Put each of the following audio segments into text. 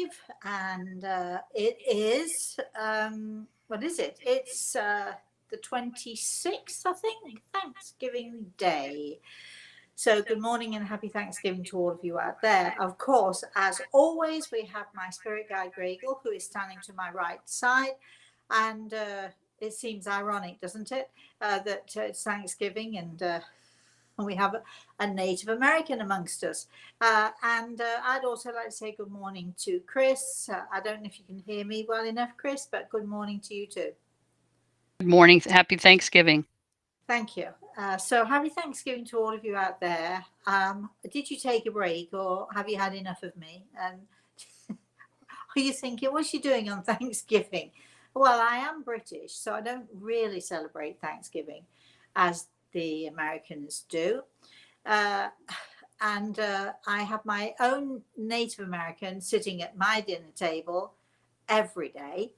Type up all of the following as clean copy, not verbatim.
live, and it is, what is it? It's the 26th, I think, Thanksgiving Day. So good morning and happy Thanksgiving to all of you out there. Of course, as always, we have my spirit guide, Gregel, who is standing to my right side. And it seems ironic, doesn't it, that it's Thanksgiving and we have a Native American amongst us. And I'd also like to say good morning to Chris. I don't know if you can hear me well enough, Chris, but good morning to you too. Good morning. Happy Thanksgiving. Thank you. So happy Thanksgiving to all of you out there. Did you take a break or have you had enough of me? And are you thinking, what's she doing on Thanksgiving? Well, I am British, so I don't really celebrate Thanksgiving as the Americans do. And I have my own Native American sitting at my dinner table every day.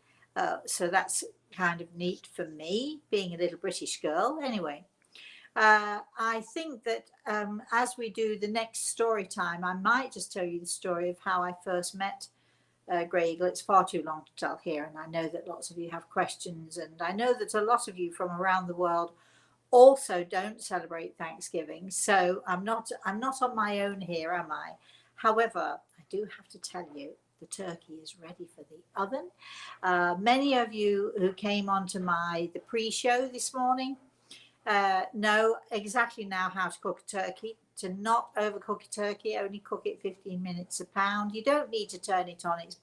So that's kind of neat for me, being a little British girl. Anyway, I think that as we do the next story time, I might just tell you the story of how I first met Gregel. It's far too long to tell here, and I know that lots of you have questions, and I know that a lot of you from around the world also don't celebrate Thanksgiving. So I'm not on my own here, am I? However, I do have to tell you, the turkey is ready for the oven. Many of you who came onto the pre-show this morning know exactly now how to cook a turkey. To not overcook a turkey, only cook it 15 minutes a pound. You don't need to turn it on its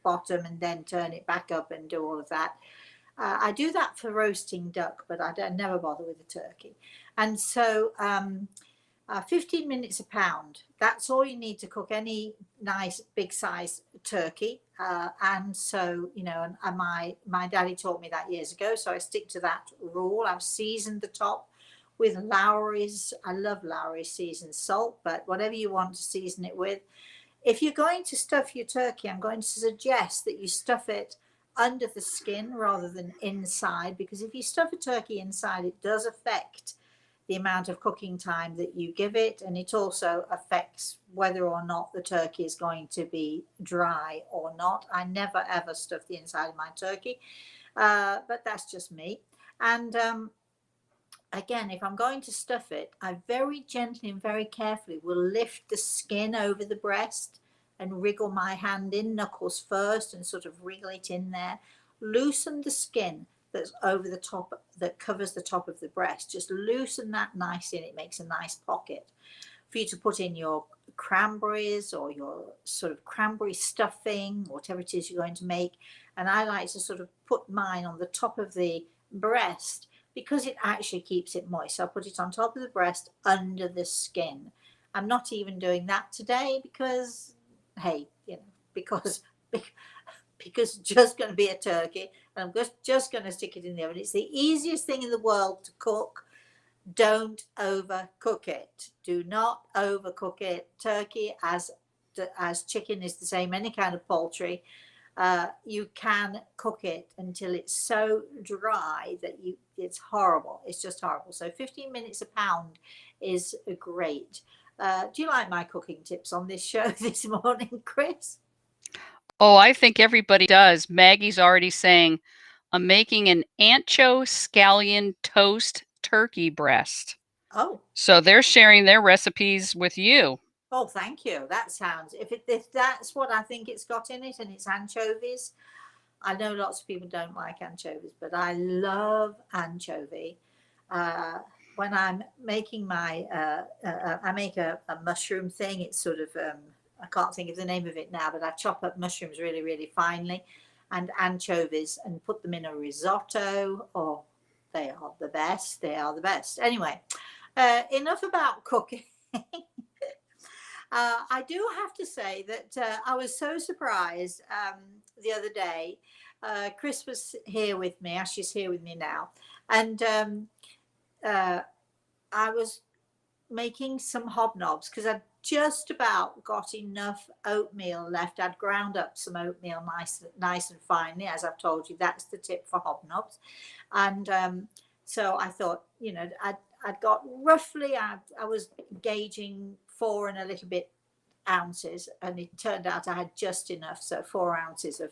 bottom and then turn it back up and do all of that. I do that for roasting duck, but I never bother with the turkey. And so 15 minutes a pound, that's all you need to cook any nice big size turkey. And so, you know, and my daddy taught me that years ago, so I stick to that rule. I've seasoned the top with Lowry's. I love Lowry's seasoned salt, but whatever you want to season it with. If you're going to stuff your turkey, I'm going to suggest that you stuff it under the skin rather than inside, because if you stuff a turkey inside, it does affect the amount of cooking time that you give it, and it also affects whether or not the turkey is going to be dry or not. I never ever stuff the inside of my turkey, but that's just me. And again, if I'm going to stuff it, I very gently and very carefully will lift the skin over the breast and wriggle my hand in, knuckles first, and sort of wriggle it in there. Loosen the skin that's over the top, that covers the top of the breast. Just loosen that nicely, and it makes a nice pocket for you to put in your cranberries or your sort of cranberry stuffing, whatever it is you're going to make. And I like to sort of put mine on the top of the breast because it actually keeps it moist. So I put it on top of the breast under the skin. I'm not even doing that today because, hey, you know, because it's just going to be a turkey, and I'm just going to stick it in the oven. It's the easiest thing in the world to cook. Don't overcook it. Do not overcook it. Turkey, as chicken, is the same. Any kind of poultry, you can cook it until it's so dry that it's horrible. It's just horrible. So 15 minutes a pound is great. Do you like my cooking tips on this show this morning, Chris? Oh, I think everybody does. Maggie's already saying, I'm making an ancho scallion toast turkey breast. Oh. So they're sharing their recipes with you. Oh, thank you. That sounds, if that's what I think it's got in it, and it's anchovies. I know lots of people don't like anchovies, but I love anchovy. When I'm making I make a mushroom thing. It's sort of, I can't think of the name of it now, but I chop up mushrooms really, really finely and anchovies and put them in a risotto. Oh, they are the best. They are the best. Anyway, enough about cooking. I do have to say that I was so surprised the other day. Chris was here with me, as she's here with me now, and I was making some hobnobs because I'd just about got enough oatmeal left. I'd ground up some oatmeal nice and finely, as I've told you. That's the tip for hobnobs. And so I thought, you know, I'd got roughly, I was gauging 4 and a little bit ounces, and it turned out I had just enough, so 4 ounces of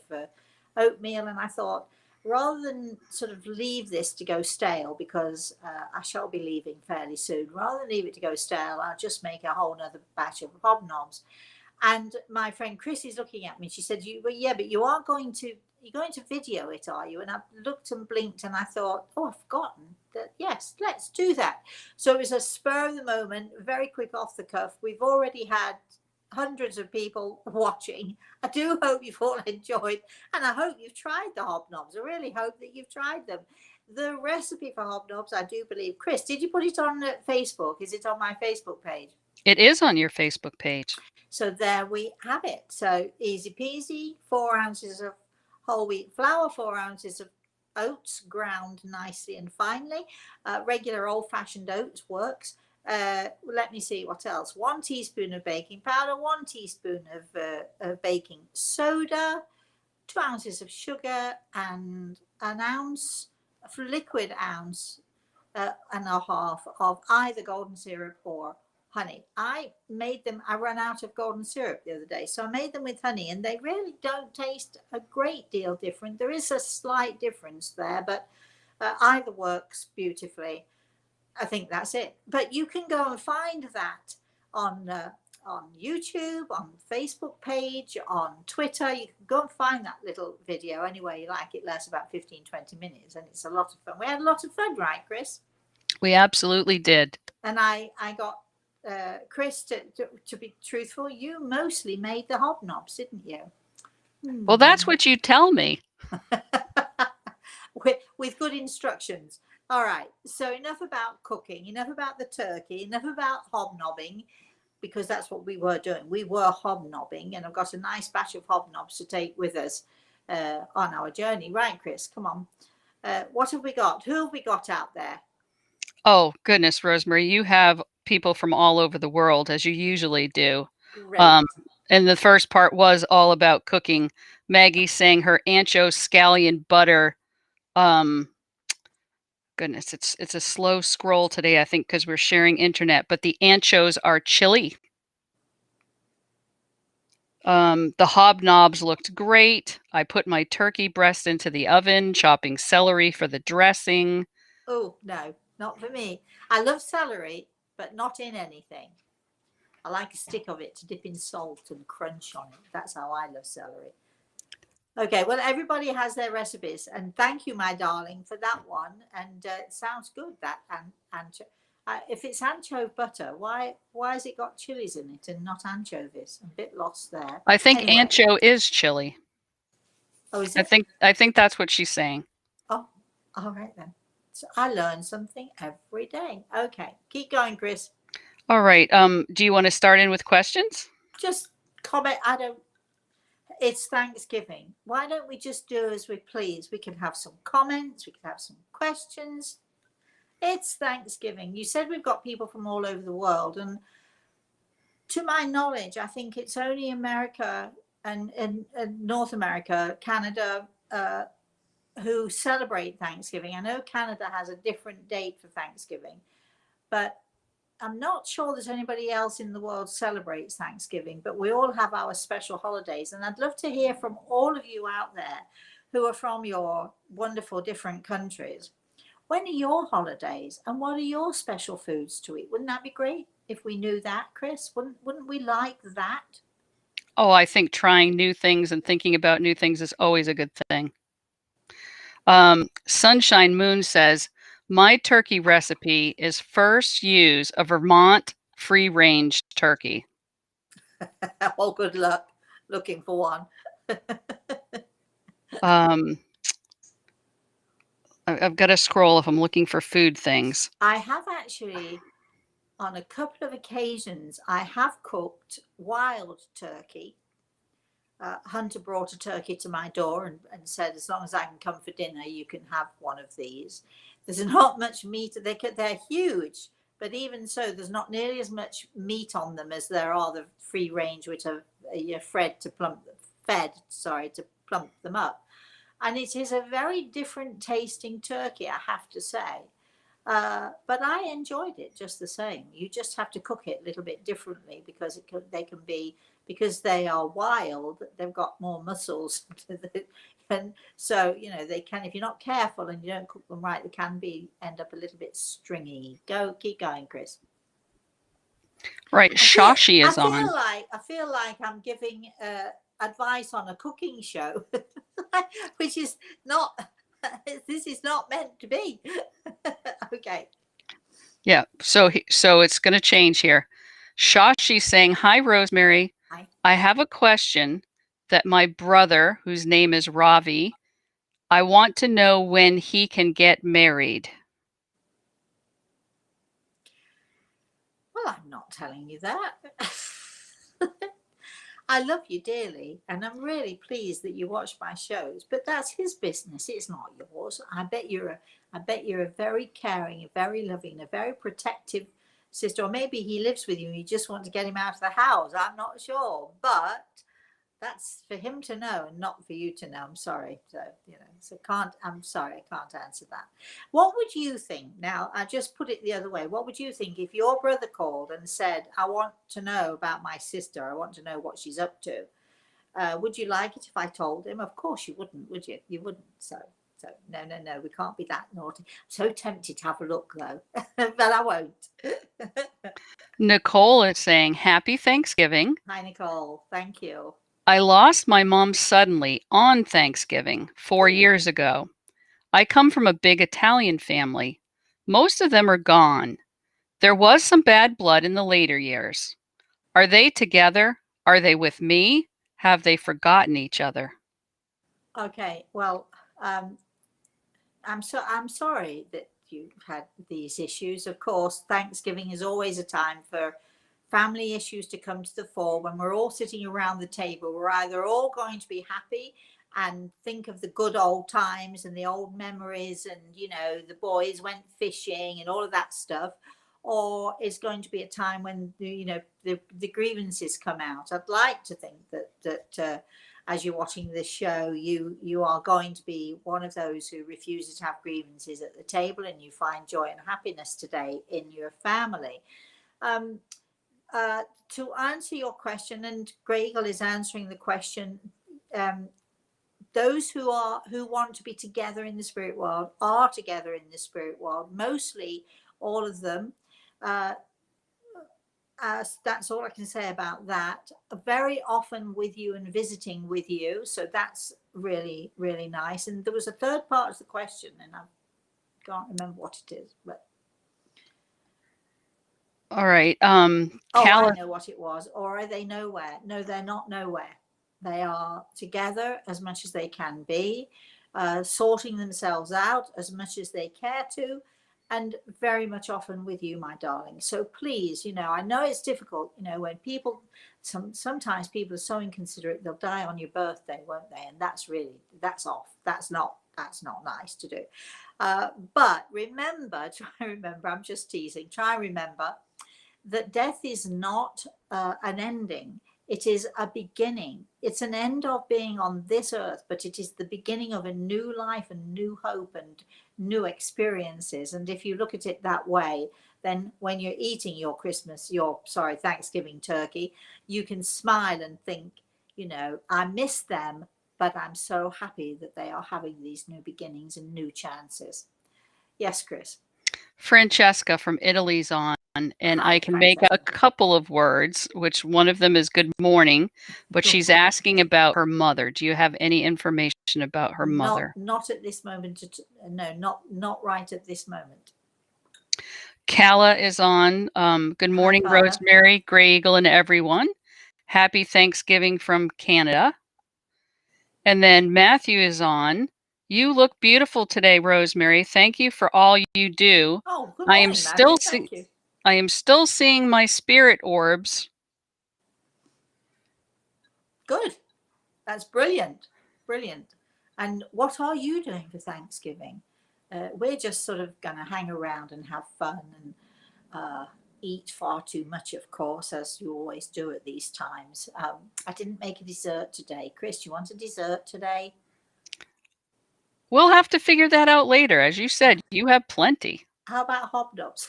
oatmeal. And I thought, rather than sort of leave this to go stale, because I shall be leaving fairly soon, rather than leave it to go stale, I'll just make a whole nother batch of hobnobs. And my friend Chris is looking at me. She said, well, yeah, but you're going to video it, are you? And I looked and blinked, and I thought, oh, I've forgotten that. Yes, let's do that. So it was a spur of the moment, very quick off the cuff. We've already had hundreds of people watching. I do hope you've all enjoyed, and I hope you've tried the hobnobs. I really hope that you've tried them. The recipe for hobnobs, I do believe. Chris, did you put it on Facebook? Is it on my Facebook page? It is on your Facebook page. So there we have it. So easy peasy, 4 ounces of whole wheat flour, 4 ounces of oats ground nicely and finely. Regular old-fashioned oats works. Let me see what else. 1 teaspoon of baking powder, 1 teaspoon of baking soda, 2 ounces of sugar, and an ounce, a liquid ounce and a half of either golden syrup or honey. I ran out of golden syrup the other day, so I made them with honey, and they really don't taste a great deal different. There is a slight difference there, but either works beautifully. I think that's it. But you can go and find that on YouTube, on Facebook page, on Twitter. You can go and find that little video anywhere you like. It lasts about 15-20 minutes, and it's a lot of fun. We had a lot of fun, right, Chris? We absolutely did. And I got Chris, to be truthful, you mostly made the hobnobs, didn't you? Well, that's what you tell me. with good instructions. All right, so enough about cooking, enough about the turkey, enough about hobnobbing, because that's what we were doing. We were hobnobbing, and I've got a nice batch of hobnobs to take with us on our journey. Right, Chris, come on. What have we got? Who have we got out there? Oh, goodness, Rosemary, you have people from all over the world, as you usually do. Great. And the first part was all about cooking. Maggie saying her ancho scallion butter. Goodness, it's a slow scroll today, I think, because we're sharing internet, but the anchos are chili. The hobnobs looked great. I put my turkey breast into the oven, chopping celery for the dressing. Oh, no, not for me. I love celery, but not in anything. I like a stick of it to dip in salt and crunch on it. That's how I love celery. Okay, well, everybody has their recipes, and thank you, my darling, for that one. And it sounds good, that if it's anchovy butter, why has it got chilies in it and not anchovies? I'm a bit lost there. I think anyway. Ancho is chili. Oh, is it? I think that's what she's saying. Oh, all right then. So I learn something every day. Okay, keep going, Chris. All right. Do you want to start in with questions? Just comment. It's Thanksgiving. Why don't we just do as we please? We can have some comments. We can have some questions. It's Thanksgiving. You said we've got people from all over the world. And to my knowledge, I think it's only America and North America, Canada, who celebrate Thanksgiving. I know Canada has a different date for Thanksgiving, but I'm not sure that anybody else in the world celebrates Thanksgiving, but we all have our special holidays. And I'd love to hear from all of you out there who are from your wonderful different countries. When are your holidays, and what are your special foods to eat? Wouldn't that be great if we knew that, Chris? Wouldn't we like that? Oh, I think trying new things and thinking about new things is always a good thing. Sunshine Moon says, my turkey recipe is first use a Vermont free-range turkey. Well, good luck looking for one. I've got to scroll if I'm looking for food things. I have actually, on a couple of occasions, I have cooked wild turkey. Hunter brought a turkey to my door and said, as long as I can come for dinner, you can have one of these. There's not much meat. They're huge, but even so, there's not nearly as much meat on them as there are the free range, which are fed to plump them up. And it is a very different tasting turkey, I have to say. But I enjoyed it just the same. You just have to cook it a little bit differently, because they can be because they are wild, they've got more muscles. And so, you know, they can, if you're not careful and you don't cook them right, they can end up a little bit stringy. Keep going, Chris. Right. Shashi is on. I feel like I'm giving advice on a cooking show, which is not, this is not meant to be. Okay. Yeah. So it's going to change here. Shashi's saying, "Hi, Rosemary. Hi. I have a question that my brother, whose name is Ravi, I want to know when he can get married." Well, I'm not telling you that. I love you dearly, and I'm really pleased that you watch my shows, but that's his business. It's not yours. I bet you're a very caring, a very loving, a very protective sister, or maybe he lives with you and you just want to get him out of the house. I'm not sure, but that's for him to know and not for you to know. I'm sorry. So, you know, I'm sorry, I can't answer that. What would you think? Now, I just put it the other way. What would you think if your brother called and said, I want to know about my sister. I want to know what she's up to. Would you like it if I told him? Of course you wouldn't, would you? You wouldn't. So no, we can't be that naughty. I'm so tempted to have a look though, but I won't. Nicole is saying, "Happy Thanksgiving. Hi, Nicole. Thank you. I lost my mom suddenly on Thanksgiving 4 years ago. I come from a big Italian family. Most of them are gone. There was some bad blood in the later years. Are they together? Are they with me? Have they forgotten each other?" Okay, well, I'm sorry that you've had these issues. Of course, Thanksgiving is always a time for family issues to come to the fore. When we're all sitting around the table, we're either all going to be happy and think of the good old times and the old memories, and you know, the boys went fishing and all of that stuff, or it's going to be a time when the grievances come out. I'd like to think that as you're watching this show, you are going to be one of those who refuses to have grievances at the table, and you find joy and happiness today in your family. To answer your question, and Gregel is answering the question, those who want to be together in the spirit world are together in the spirit world. Mostly, all of them. That's all I can say about that. Very often with you and visiting with you, so that's really, really nice. And there was a third part of the question, and I can't remember what it is, but all right. I know what it was. Or are they nowhere? No, they're not nowhere. They are together as much as they can be, sorting themselves out as much as they care to, and very much often with you, my darling. So please, I know it's difficult, when people, sometimes people are so inconsiderate, they'll die on your birthday, won't they? And that's off. That's not nice to do. But remember, I'm just teasing, try and remember that death is not an ending. It is a beginning. It's an end of being on this earth, but it is the beginning of a new life and new hope and new experiences. And if you look at it that way, then when you're eating your Thanksgiving turkey, you can smile and think, I miss them, but I'm so happy that they are having these new beginnings and new chances. Yes, Chris. Francesca from Italy's on, and Hi, I can make a couple of words, which one of them is good morning, but she's asking about her mother. Do you have any information about her mother? Not at this moment. No, not right at this moment. Kala is on. Good morning, Hi, Rosemary, Grey Eagle, and everyone. Happy Thanksgiving from Canada. And then Matthew is on. You look beautiful today, Rosemary. Thank you for all you do. Oh, good morning, Matthew. Thank you. I am still seeing my spirit orbs. Good. That's brilliant. Brilliant. And what are you doing for Thanksgiving? We're just sort of going to hang around and have fun and eat far too much, of course, as you always do at these times. I didn't make a dessert today. Chris, you want a dessert today? We'll have to figure that out later. As you said, you have plenty. How about hobnobs?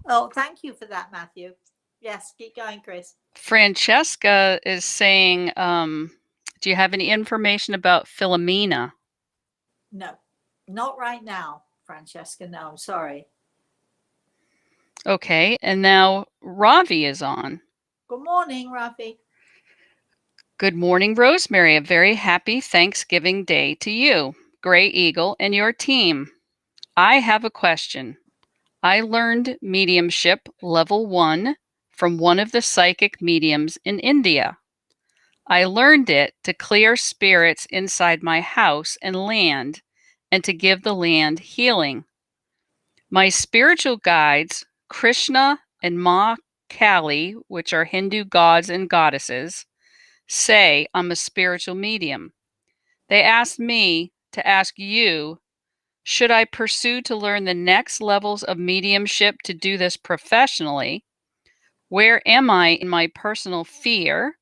Oh, thank you for that, Matthew. Yes, keep going, Chris. Francesca is saying, do you have any information about Philomena? No, not right now, Francesca. No, I'm sorry. Okay, and now Ravi is on. Good morning, Rafi. Good morning, Rosemary. A very happy Thanksgiving Day to you, Gray Eagle, and your team. I have a question. I learned mediumship level 1 from one of the psychic mediums in India. I learned it to clear spirits inside my house and land and to give the land healing. My spiritual guides, Krishna and Ma Kali, which are Hindu gods and goddesses, say I'm a spiritual medium. They asked me to ask you, should I pursue to learn the next levels of mediumship to do this professionally? Where am I in my personal fear?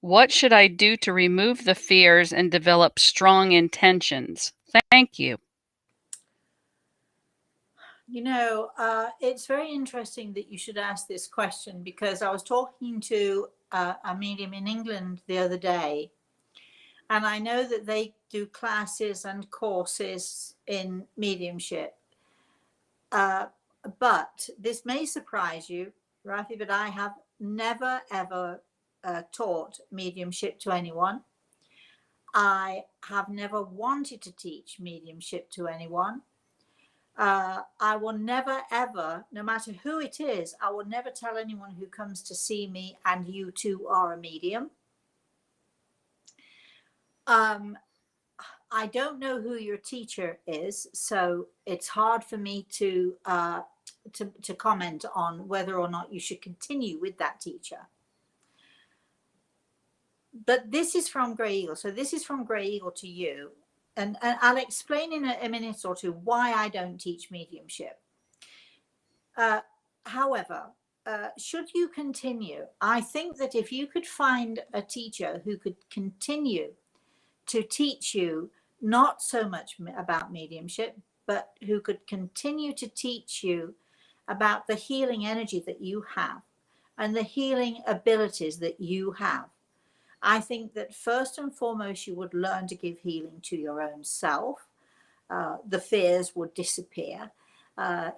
What should I do to remove the fears and develop strong intentions? Thank you. You know, it's very interesting that you should ask this question because I was talking to a medium in England the other day, and I know that they do classes and courses in mediumship. Uh, but this may surprise you, Rafi, but I have never ever taught mediumship to anyone. I have never wanted to teach mediumship to anyone. I will never ever, no matter who it is, I will never tell anyone who comes to see me, and you too are a medium. Um, I don't know who your teacher is, so it's hard for me to comment on whether or not you should continue with that teacher. But this is from Grey Eagle, so this is from Grey Eagle to you, and I'll explain in a minute or two why I don't teach mediumship. However, should you continue, I think that if you could find a teacher who could continue to teach you not so much about mediumship, but who could continue to teach you about the healing energy that you have and the healing abilities that you have. I think that first and foremost, you would learn to give healing to your own self. The fears would disappear.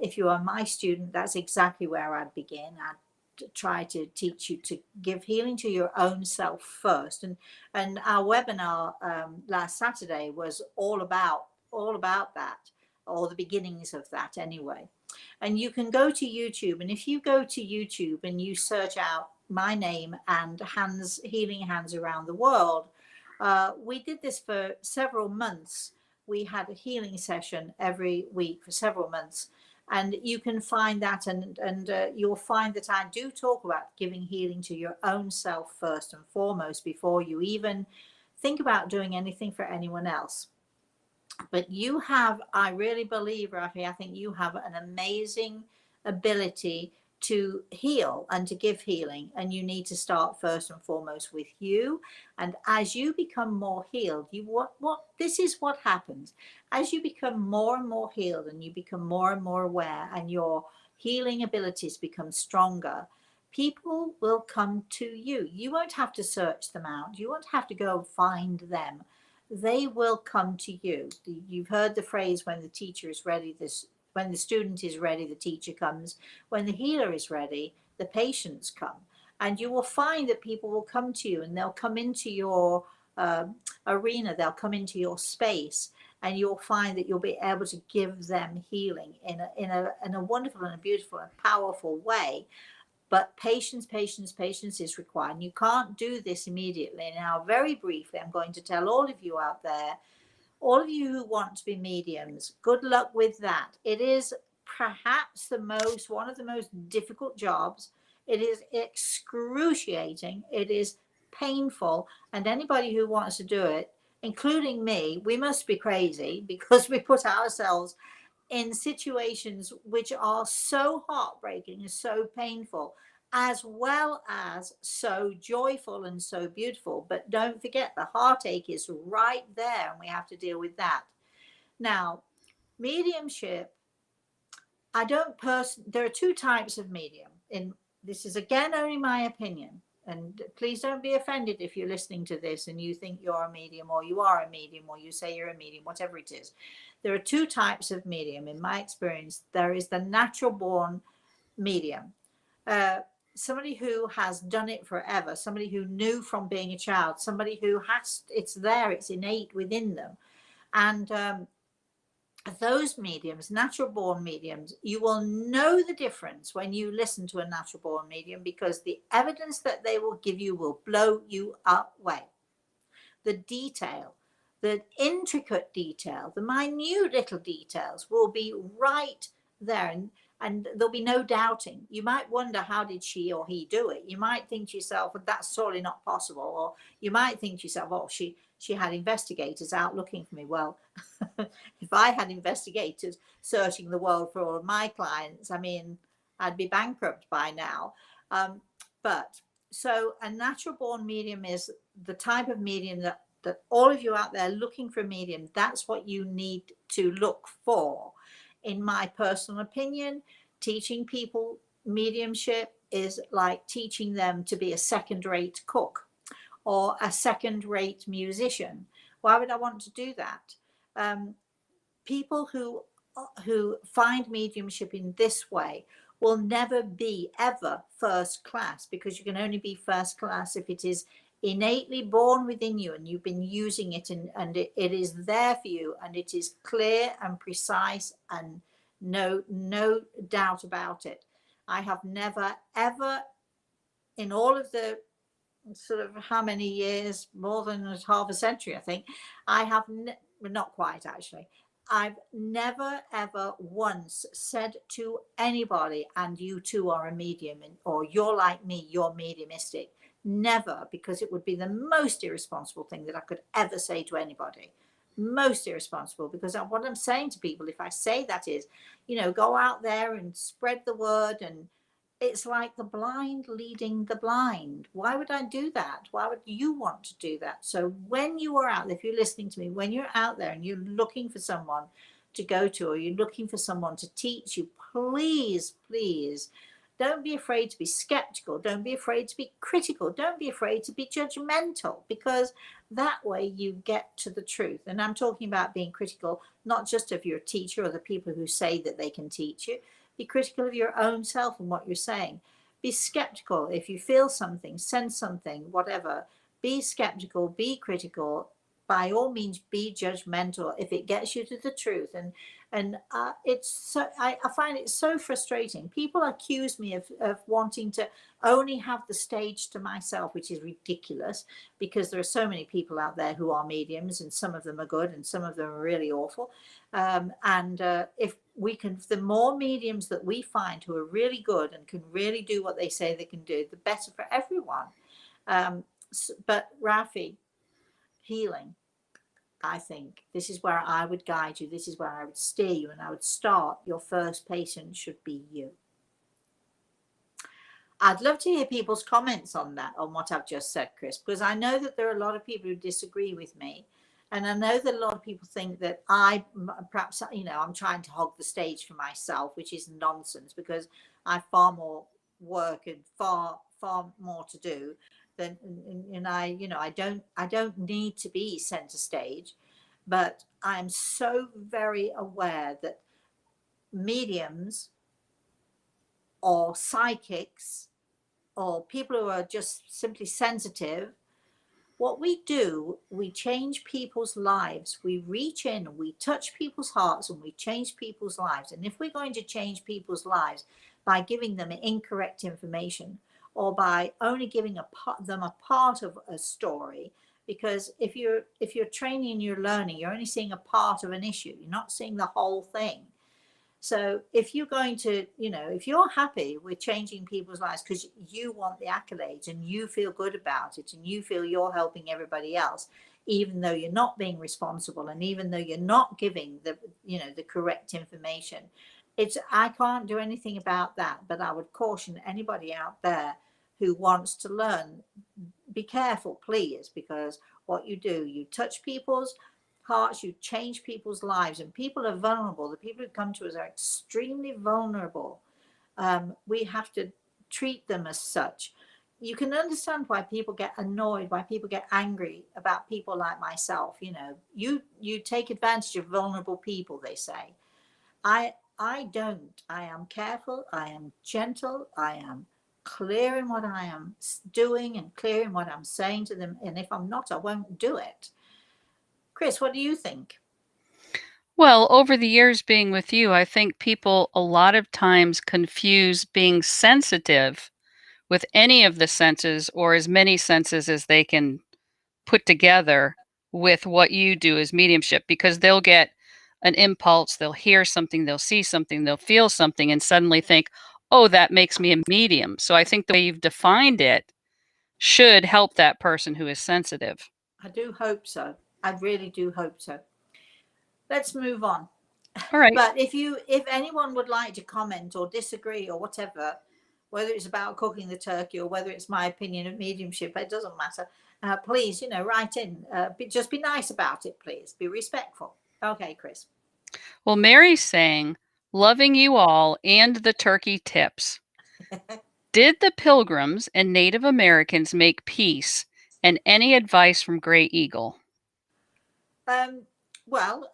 If you are my student, that's exactly where I'd begin. I'd try to teach you to give healing to your own self first. And our webinar last Saturday was all about that, or the beginnings of that anyway. And you can go to YouTube, and if you go to YouTube and you search out my name and hands healing hands around the world, we did this for several months. We had a healing session every week for several months, and you can find that, and you'll find that I do talk about giving healing to your own self first and foremost before you even think about doing anything for anyone else. But you have, I really believe, Rafi, I think you have an amazing ability to heal and to give healing. And you need to start first and foremost with you. And as you become more healed, this is what happens. As you become more and more healed and you become more and more aware and your healing abilities become stronger, people will come to you. You won't have to search them out. You won't have to go find them. They will come to you. You've heard the phrase, when the teacher is ready, when the student is ready, the teacher comes. When the healer is ready, the patients come. And you will find that people will come to you, and they'll come into your arena, they'll come into your space, and you'll find that you'll be able to give them healing in a wonderful and a beautiful and powerful way. But patience, patience, patience is required. And you can't do this immediately. Now, very briefly, I'm going to tell all of you out there, all of you who want to be mediums, good luck with that. It is perhaps one of the most difficult jobs. It is excruciating. It is painful. And anybody who wants to do it, including me, we must be crazy, because we put ourselves in situations which are so heartbreaking and so painful, as well as so joyful and so beautiful. But don't forget, the heartache is right there, and we have to deal with that. Now, mediumship I don't there are two types of medium. This is again only my opinion, and please don't be offended if you're listening to this and you think you're a medium, or you are a medium, or you say you're a medium, whatever it is. There are two types of medium in my experience. There is the natural born medium. Somebody who has done it forever, somebody who knew from being a child, somebody who has, it's there, it's innate within them. And those mediums, natural born mediums, you will know the difference when you listen to a natural born medium, because the evidence that they will give you will blow you away. The detail, the intricate detail, the minute little details will be right there, and there'll be no doubting. You might wonder, how did she or he do it? You might think to yourself, well, that's surely not possible. Or you might think to yourself, oh, she had investigators out looking for me. Well, if I had investigators searching the world for all of my clients, I mean, I'd be bankrupt by now. But so a natural born medium is the type of medium that all of you out there looking for a medium, that's what you need to look for. In my personal opinion, teaching people mediumship is like teaching them to be a second-rate cook or a second-rate musician. Why would I want to do that? People who find mediumship in this way will never be ever first class, because you can only be first class if it is innately born within you and you've been using it, and it is there for you, and it is clear and precise and no doubt about it. I have never ever, in all of the sort of how many years, more than half a century, I think, I have not quite actually, I've never ever once said to anybody, and you too are a medium, or you're like me, you're mediumistic. Never, because it would be the most irresponsible thing that I could ever say to anybody. Most irresponsible, because what I'm saying to people, if I say that, is, go out there and spread the word. And it's like the blind leading the blind. Why would I do that? Why would you want to do that? So when you are out there, if you're listening to me, when you're out there and you're looking for someone to go to, or you're looking for someone to teach you, please, please don't be afraid to be skeptical. Don't be afraid to be critical. Don't be afraid to be judgmental, because that way you get to the truth. And I'm talking about being critical, not just of your teacher or the people who say that they can teach you. Be critical of your own self and what you're saying. Be skeptical. If you feel something, sense something, whatever, be skeptical, be critical. By all means, be judgmental if it gets you to the truth. And it's so, I find it so frustrating. People accuse me of wanting to only have the stage to myself, which is ridiculous, because there are so many people out there who are mediums, and some of them are good and some of them are really awful. If we can, the more mediums that we find who are really good and can really do what they say they can do, the better for everyone. But Rafi, healing, I think this is where I would guide you. This is where I would steer you, and I would start. Your first patient should be you. I'd love to hear people's comments on that, on what I've just said, Chris, because I know that there are a lot of people who disagree with me. And I know that a lot of people think that perhaps, I'm trying to hog the stage for myself, which is nonsense, because I have far more work and far more to do than, and I don't need to be center stage. But I'm so very aware that mediums or psychics or people who are just simply sensitive, what we do, we change people's lives. We reach in, we touch people's hearts, and we change people's lives. And if we're going to change people's lives by giving them incorrect information, or by only giving them a part of a story, because if you're training and you're learning, you're only seeing a part of an issue. You're not seeing the whole thing. So if you're going to, if you're happy with changing people's lives because you want the accolades and you feel good about it and you feel you're helping everybody else, even though you're not being responsible and even though you're not giving the correct information, I can't do anything about that. But I would caution anybody out there who wants to learn, be careful, please, because what you do, you touch people's hearts, you change people's lives, and people are vulnerable. The people who come to us are extremely vulnerable. We have to treat them as such. You can understand why people get annoyed, why people get angry about people like myself. You take advantage of vulnerable people, they say. I don't. I am careful, I am gentle, I am clear in what I am doing and clear in what I'm saying to them. And if I'm not, I won't do it. Chris, what do you think? Well, over the years being with you, I think people a lot of times confuse being sensitive with any of the senses or as many senses as they can put together with what you do as mediumship, because they'll get an impulse, they'll hear something, they'll see something, they'll feel something, and suddenly think, oh, that makes me a medium. So I think the way you've defined it should help that person who is sensitive. I do hope so. I really do hope so. Let's move on. All right. But if anyone would like to comment or disagree or whatever, whether it's about cooking the turkey or whether it's my opinion of mediumship, it doesn't matter. Please, write in. Just be nice about it, please. Be respectful. Okay, Chris. Well, Mary's saying, loving you all and the turkey tips. Did the Pilgrims and Native Americans make peace? And any advice from Grey Eagle? Well,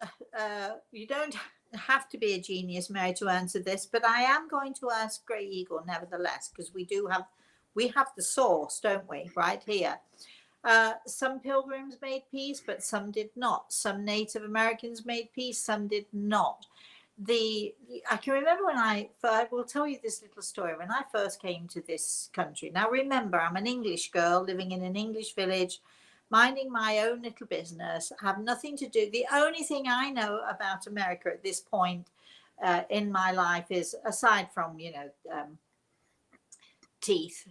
you don't have to be a genius, Mary, to answer this, but I am going to ask Grey Eagle nevertheless, because we have the source, don't we, right here. Some pilgrims made peace, but some did not. Some Native Americans made peace, some did not. I can remember I will tell you this little story. When I first came to this country, now remember, I'm an English girl living in an English village, minding my own little business, have nothing to do. The only thing I know about America at this point in my life is, aside from, teeth,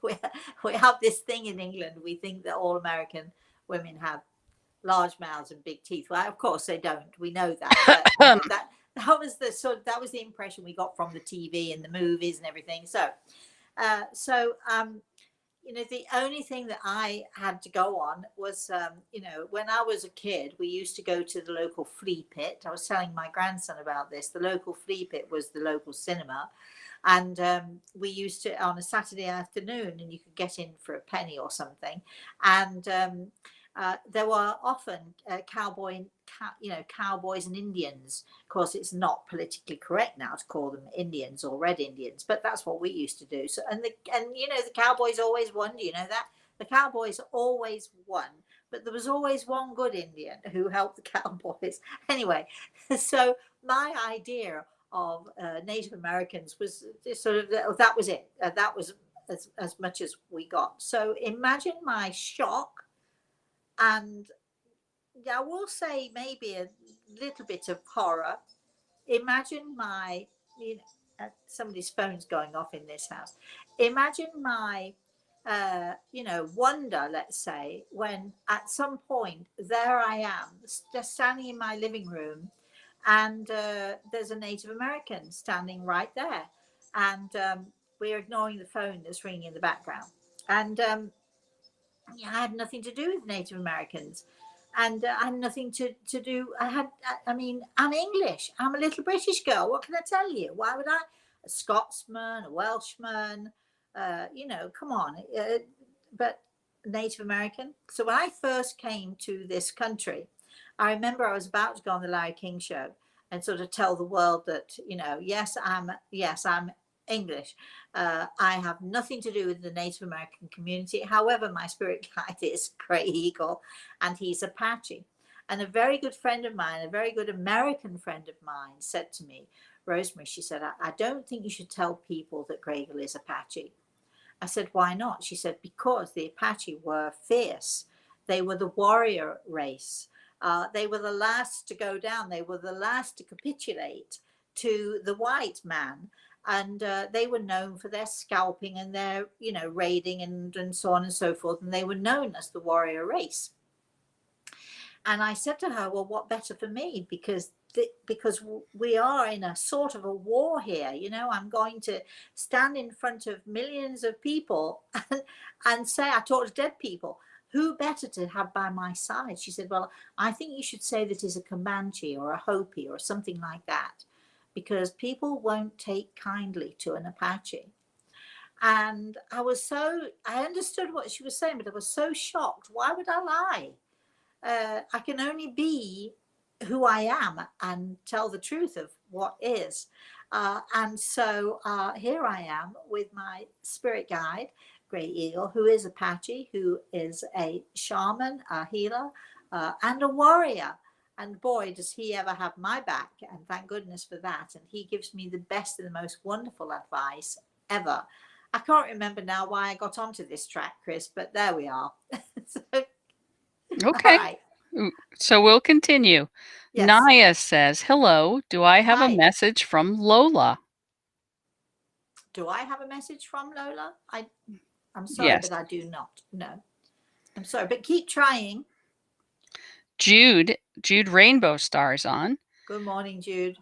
we have this thing in England. We think that all American women have large mouths and big teeth. Well, of course they don't. We know that. But, that was the impression we got from the TV and the movies and everything. So the only thing that I had to go on was, when I was a kid, we used to go to the local flea pit. I was telling my grandson about this. The local flea pit was the local cinema. And we used to, on a Saturday afternoon, and you could get in for a penny or something. And there were often cowboys and Indians. Of course, it's not politically correct now to call them Indians or Red Indians, but that's what we used to do. So, the cowboys always won. Do you know that? The cowboys always won, but there was always one good Indian who helped the cowboys. Anyway, so my idea of Native Americans was sort of that was it. That was as much as we got. So imagine my shock, and I will say maybe a little bit of horror. Imagine my, somebody's phone's going off in this house. Imagine my, wonder, let's say, when at some point there I am, just standing in my living room, and there's a Native American standing right there, and we're ignoring the phone that's ringing in the background. And I had nothing to do with Native Americans, and I had nothing to do. I'm English. I'm a little British girl. What can I tell you? Why would I? A Scotsman, a Welshman, come on. But Native American. So when I first came to this country, I remember I was about to go on the Larry King show and sort of tell the world that, yes, I'm English. I have nothing to do with the Native American community. However, my spirit guide is Grey Eagle, and he's Apache. And a very good friend of mine, a very good American friend of mine, said to me, Rosemary, she said, I don't think you should tell people that Grey Eagle is Apache. I said, why not? She said, because the Apache were fierce. They were the warrior race. They were the last to go down. They were the last to capitulate to the white man. And they were known for their scalping and their, raiding and so on and so forth. And they were known as the warrior race. And I said to her, well, what better for me? Because we are in a sort of a war here. I'm going to stand in front of millions of people and say, I talk to dead people. who better to have by my side? She said, well, I think you should say that he's a Comanche or a Hopi or something like that, because people won't take kindly to an Apache. And I understood what she was saying, but I was so shocked. Why would I lie? I can only be who I am and tell the truth of what is. And so here I am with my spirit guide, Great Eagle, who is Apache, who is a shaman, a healer, and a warrior. And boy, does he ever have my back. And thank goodness for that. And he gives me the best and the most wonderful advice ever. I can't remember now why I got onto this track, Chris, but there we are. So, Okay. all right. So we'll continue. Yes. Naya says, hello, do I have a Hi. message from Lola? Do I have a message from Lola? I'm sorry, Yes. but I do not. No. I'm sorry, but keep trying. Jude Rainbow Stars on. Good morning, Jude.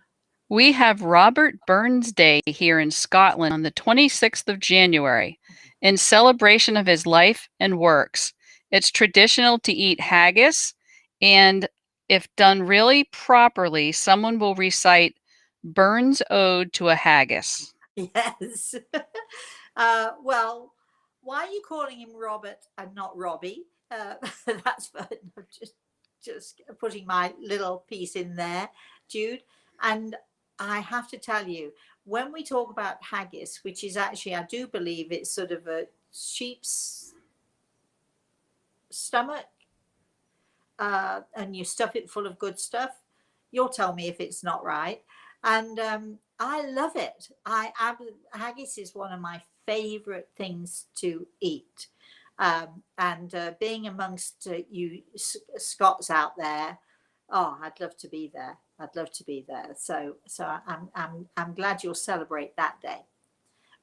We have Robert Burns Day here in Scotland on the 26th of January in celebration of his life and works. It's traditional to eat haggis, and if done really properly, someone will recite Burns' Ode to a Haggis. Yes. Well, why are you calling him Robert and not Robbie? That's just putting my little piece in there, Jude. And I have to tell you, when we talk about haggis, which is actually, I do believe it's sort of a sheep's stomach, and you stuff it full of good stuff, you'll tell me if it's not right. And I love it. Haggis is one of my favorite things to eat. And being amongst you Scots out there, oh, I'd love to be there. I'd love to be there. So I'm glad you'll celebrate that day.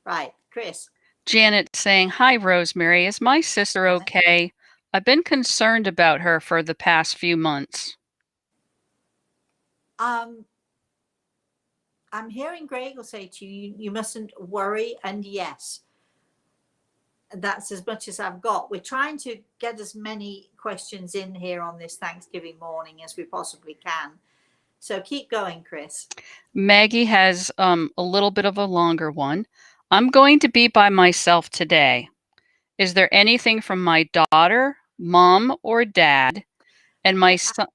Right, Chris. Janet saying, hi, Rosemary. Is my sister okay? I've been concerned about her for the past few months. I'm hearing Greg will say to you, you mustn't worry. And yes, that's as much as I've got. We're trying to get as many questions in here on this Thanksgiving morning as we possibly can. So keep going, Chris. Maggie has a little bit of a longer one. I'm going to be by myself today. Is there anything from my daughter, mom, or dad? And my son.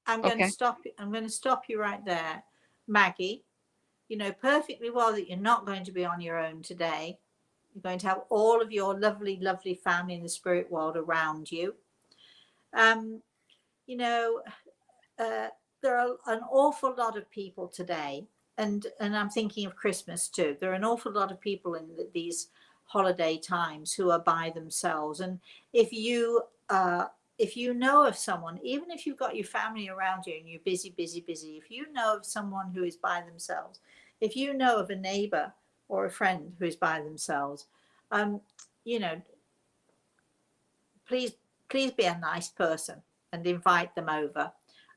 I'm going to stop. I'm going to stop you right there, Maggie. You know perfectly well that you're not going to be on your own today. You're going to have all of your lovely, lovely family in the spirit world around you. You know, there are an awful lot of people today, and I'm thinking of Christmas too. There are an awful lot of people in these holiday times who are by themselves. And if you know of someone, even if you've got your family around you and you're busy, if you know of someone who is by themselves, if you know of a neighbor or a friend who is by themselves, you know, please be a nice person and invite them over.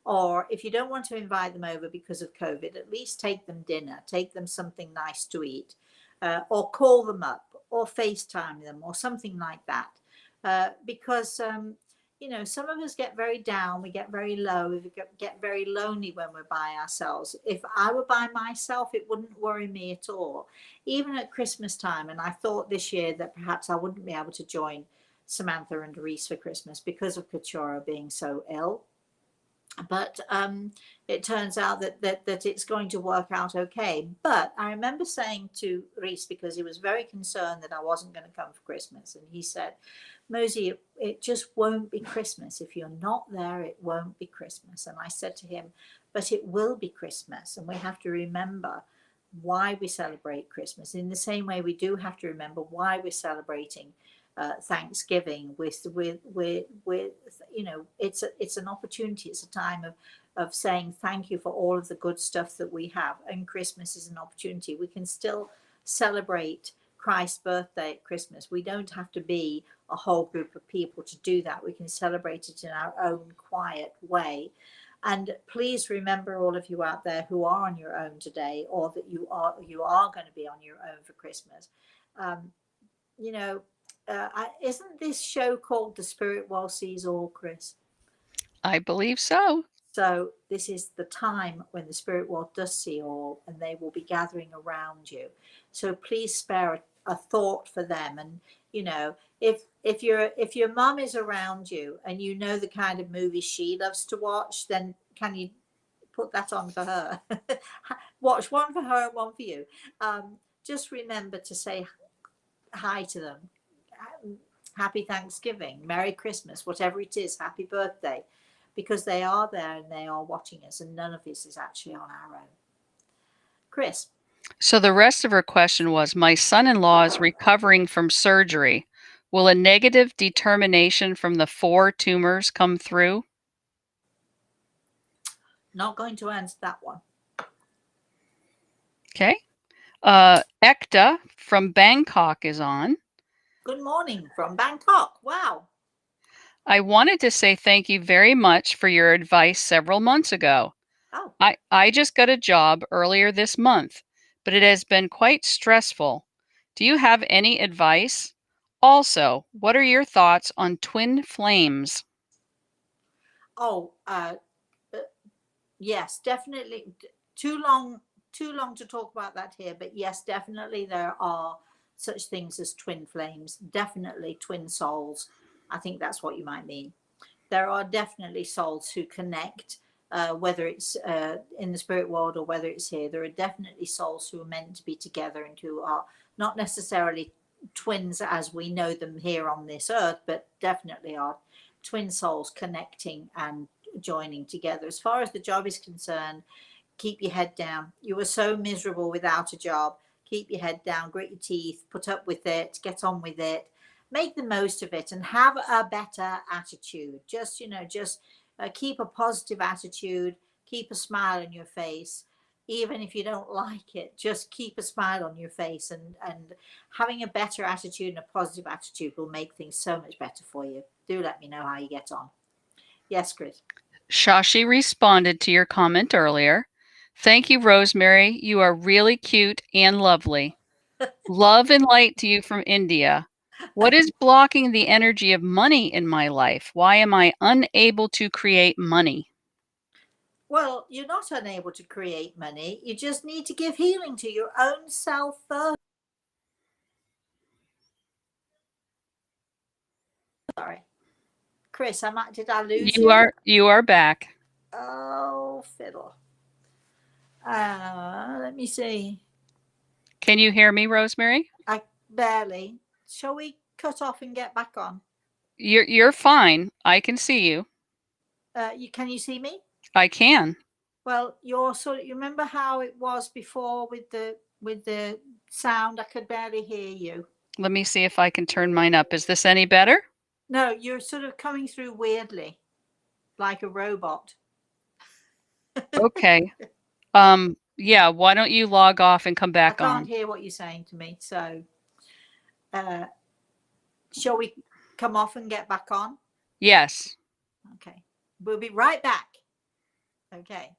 Or if you don't want to invite them over because of COVID, at least take them dinner, take them something nice to eat, or call them up or FaceTime them or something like that. Because, you know, some of us get very down, we get very low, we get very lonely when we're by ourselves. If I were by myself, it wouldn't worry me at all, even at Christmas time. And I thought this year that perhaps I wouldn't be able to join Samantha and Reese for Christmas because of Kachora being so ill. But it turns out that it's going to work out okay. But I remember saying to Reese, because he was very concerned that I wasn't going to come for Christmas, and he said, Mosey, it just won't be Christmas. If you're not there, it won't be Christmas. And I said to him, but it will be Christmas, and we have to remember why we celebrate Christmas. In the same way, we do have to remember why we're celebrating Thanksgiving with you know, it's an opportunity. It's a time of saying thank you for all of the good stuff that we have. And Christmas is an opportunity. We can still celebrate Christ's birthday at Christmas. We don't have to be a whole group of people to do that. We can celebrate it in our own quiet way. And please remember, all of you out there who are on your own today, or that you are going to be on your own for Christmas. You know, Isn't this show called The Spirit World Sees All, Chris? I believe so. So this is the time when the spirit world does see all, and they will be gathering around you. So please spare a thought for them. And you know, if your mum is around you and you know the kind of movies she loves to watch, then can you put that on for her? Watch one for her and one for you. Just remember to say hi to them. Happy Thanksgiving, Merry Christmas, whatever it is, happy birthday, because they are there and they are watching us, and none of this is actually on our own. Chris. So the rest of her question was, my son-in-law is recovering from surgery. Will a negative determination from the 4 tumors come through? Not going to answer that one. Okay. Ekta from Bangkok is on. Good morning from Bangkok. Wow. I wanted to say thank you very much for your advice several months ago. Oh. I just got a job earlier this month, but it has been quite stressful. Do you have any advice? Also, what are your thoughts on twin flames? Oh, yes, definitely. Too long to talk about that here, but yes, definitely there are such things as twin flames, definitely twin souls. I think that's what you might mean. There are definitely souls who connect, whether it's in the spirit world or whether it's here. There are definitely souls who are meant to be together and who are not necessarily twins as we know them here on this earth, but definitely are twin souls connecting and joining together. As far as the job is concerned, keep your head down. You were so miserable without a job. Keep your head down, grit your teeth, put up with it, get on with it, make the most of it, and have a better attitude. Just keep a positive attitude, keep a smile on your face, even if you don't like it. Just keep a smile on your face, and having a better attitude and a positive attitude will make things so much better for you. Do let me know how you get on. Yes, Chris. Shashi responded to your comment earlier. Thank you, Rosemary. You are really cute and lovely. Love and light to you from India. What is blocking the energy of money in my life? Why am I unable to create money? Well, you're not unable to create money. You just need to give healing to your own self first. Sorry. Chris, did I lose you? You are back. Oh, fiddle. Let me see. Can you hear me, Rosemary? I barely. Shall we cut off and get back on? You're fine. I can see you. Can you see me? I can. Well, you remember how it was before with the sound? I could barely hear you. Let me see if I can turn mine up. Is this any better? No, you're sort of coming through weirdly, like a robot. Okay. Yeah, why don't you log off and come back I can't on? hear what you're saying to me. So, shall we come off and get back on? Yes. Okay. We'll be right back. Okay.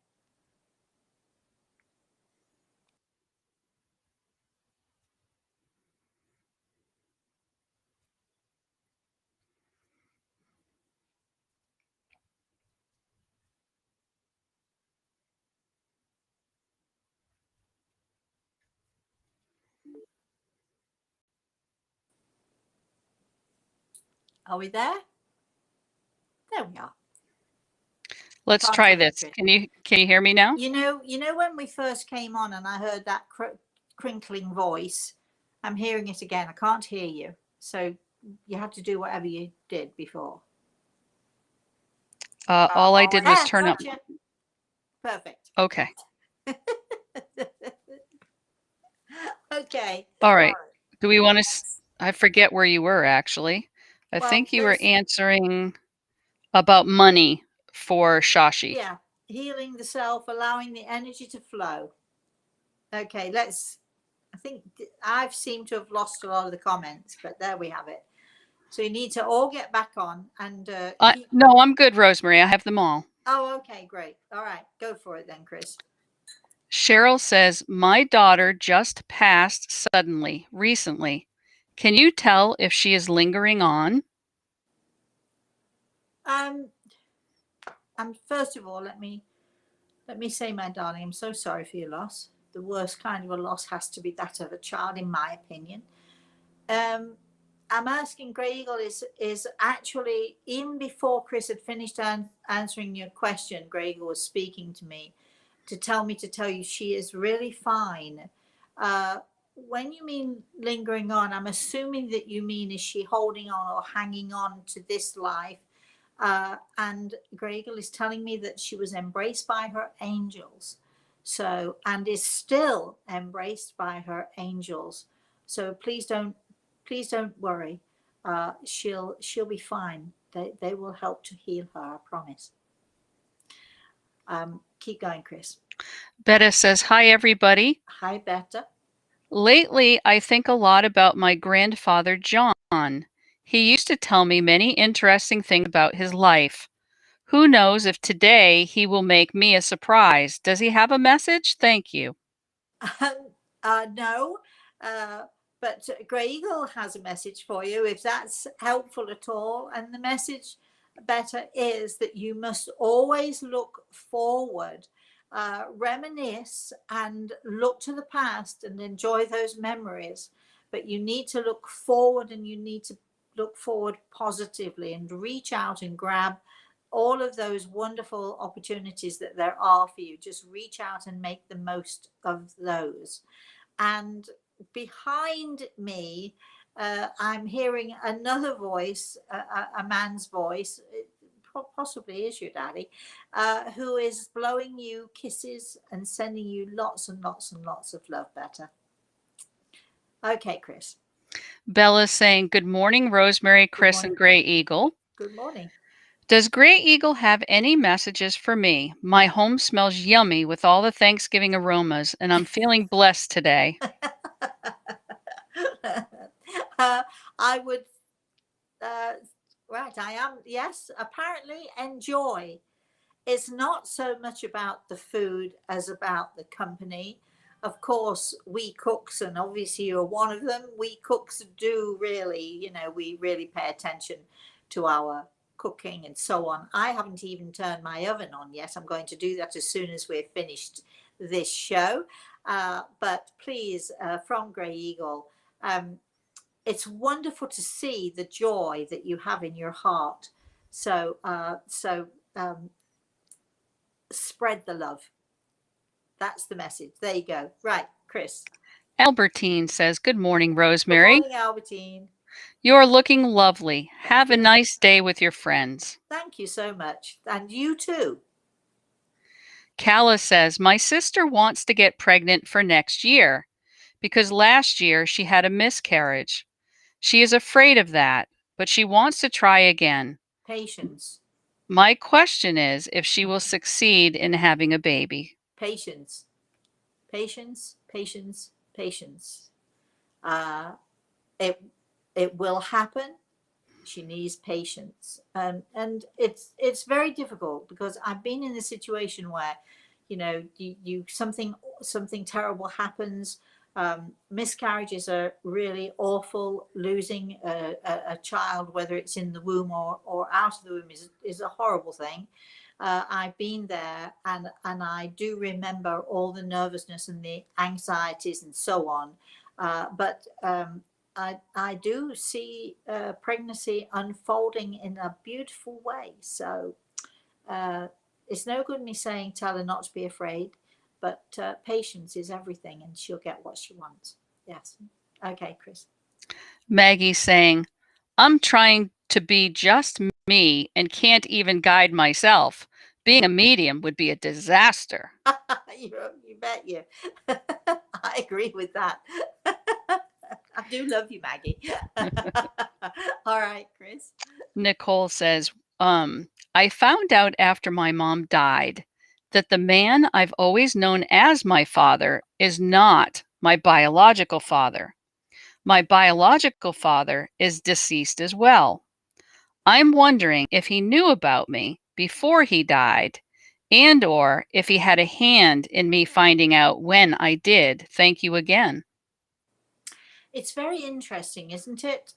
Are we there? There we are. Let's try this. Can you hear me now? You know when we first came on and I heard that crinkling voice, I'm hearing it again. I can't hear you. So you have to do whatever you did before. All I did was turn up. Perfect. Okay. Okay. All right. Do we want to? I forget where you were actually. I think you were answering about money for Shashi. Yeah. Healing the self, allowing the energy to flow. Okay. I think I've seemed to have lost a lot of the comments, but there we have it. So you need to all get back on and no, I'm good, Rosemary. I have them all. Oh, okay, great. All right, go for it then, Chris. Cheryl says, my daughter just passed suddenly, recently. Can you tell if she is lingering on? First of all, let me say, my darling, I'm so sorry for your loss. The worst kind of a loss has to be that of a child, in my opinion. I'm asking Grey Eagle is actually, even before Chris had finished answering your question, Grey Eagle was speaking to me to tell you she is really fine. When you mean lingering on, I'm assuming that you mean, is she holding on or hanging on to this life? And Grey Eagle is telling me that she was embraced by her angels, so, and is still embraced by her angels. So please don't worry. She'll be fine. They will help to heal her, I promise. Keep going, Chris. Betta says, hi, everybody. Hi, Betta. Lately, I think a lot about my grandfather, John. He used to tell me many interesting things about his life. Who knows if today he will make me a surprise? Does he have a message? Thank you. No, but Grey Eagle has a message for you, if that's helpful at all. And the message, Betta, is that you must always look forward, reminisce and look to the past and enjoy those memories. But you need to look forward, and you need to look forward positively and reach out and grab all of those wonderful opportunities that there are for you. Just reach out and make the most of those. And behind me, I'm hearing another voice, a man's voice. It possibly is your daddy, who is blowing you kisses and sending you lots and lots and lots of love, Betta. Okay, Chris. Bella's saying, good morning, Rosemary, Chris, morning. and Grey Eagle. Good morning. Does Grey Eagle have any messages for me? My home smells yummy with all the Thanksgiving aromas, and I'm feeling blessed today. I would, right, I am, yes, apparently enjoy. It's not so much about the food as about the company. Of course, we cooks, and obviously you're one of them, we cooks do really, we really pay attention to our cooking and so on. I haven't even turned my oven on yet. I'm going to do that as soon as we're finished this show. But please, from Grey Eagle, it's wonderful to see the joy that you have in your heart. So, spread the love. That's the message. There you go. Right, Chris. Albertine says, good morning, Rosemary. Good morning, Albertine. You're looking lovely. Have a nice day with your friends. Thank you so much. And you too. Calla says, my sister wants to get pregnant for next year because last year she had a miscarriage. She is afraid of that, but she wants to try again. Patience. My question is if she will succeed in having a baby. Patience. Patience, patience, patience. It will happen. She needs patience, and it's very difficult because I've been in a situation where, you something terrible happens. Miscarriages are really awful. Losing a child, whether it's in the womb or out of the womb, is a horrible thing. I've been there, and I do remember all the nervousness and the anxieties and so on. But I do see pregnancy unfolding in a beautiful way. So it's no good me saying tell her not to be afraid, but patience is everything, and she'll get what she wants. Yes. Okay, Chris. Maggie saying, I'm trying to be just me and can't even guide myself. Being a medium would be a disaster. You bet you. I agree with that. I do love you, Maggie. All right, Chris. Nicole says, I found out after my mom died that the man I've always known as my father is not my biological father. My biological father is deceased as well. I'm wondering if he knew about me before he died and or if he had a hand in me finding out when I did. Thank you again. It's very interesting, isn't it?